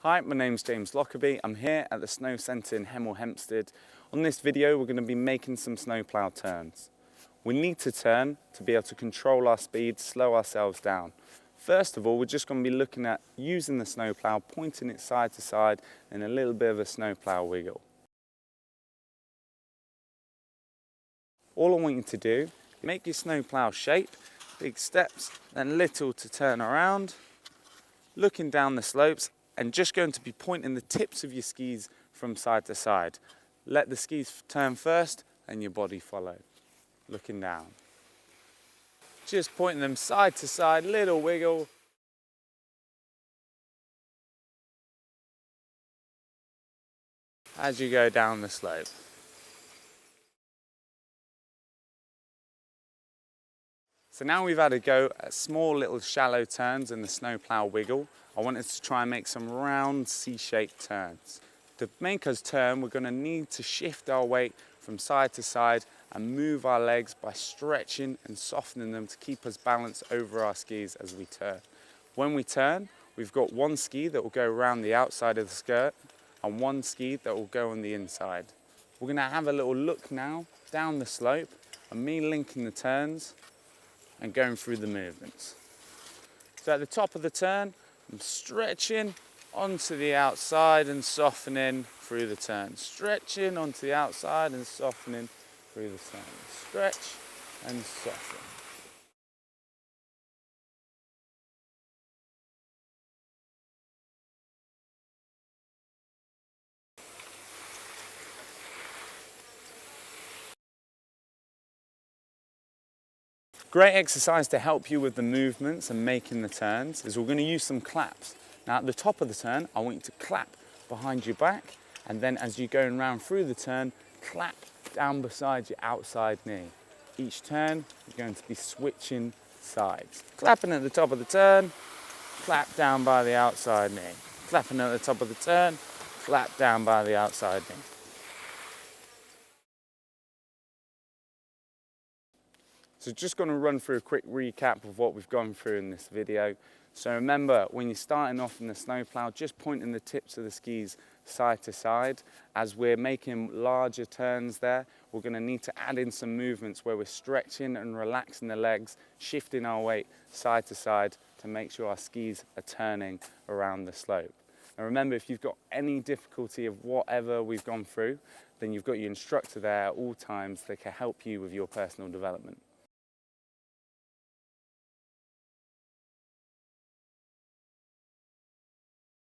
Hi, my name's James Lockerbie. I'm here at the Snow Centre in Hemel Hempstead. On this video, we're going to be making some snowplough turns. We need to turn to be able to control our speed, slow ourselves down. First of all, we're just going to be looking at using the snowplough, pointing it side to side, and a little bit of a snowplough wiggle. All I want you to do, make your snowplough shape, big steps, then little to turn around, looking down the slopes, and just going to be pointing the tips of your skis from side to side. Let the skis turn first and your body follow, looking down. Just pointing them side to side, little wiggle. As you go down the slope. So now we've had a go at small little shallow turns in the snowplough wiggle. I wanted to try and make some round C-shaped turns. To make us turn, we're going to need to shift our weight from side to side and move our legs by stretching and softening them to keep us balanced over our skis as we turn. When we turn, we've got one ski that will go around the outside of the skirt and one ski that will go on the inside. We're going to have a little look now down the slope and me linking the turns and going through the movements. So at the top of the turn, I'm stretching onto the outside and softening through the turn. Stretching onto the outside and softening through the turn. Stretch and soften. Great exercise to help you with the movements and making the turns is we're going to use some claps. Now at the top of the turn, I want you to clap behind your back, and then as you're going round through the turn, clap down beside your outside knee. Each turn, you're going to be switching sides. Clapping at the top of the turn, clap down by the outside knee. Clapping at the top of the turn, clap down by the outside knee. So just going to run through a quick recap of what we've gone through in this video. So remember, when you're starting off in the snowplough, just pointing the tips of the skis side to side. As we're making larger turns there, we're going to need to add in some movements where we're stretching and relaxing the legs, shifting our weight side to side to make sure our skis are turning around the slope. And remember, if you've got any difficulty of whatever we've gone through, then you've got your instructor there at all times that can help you with your personal development.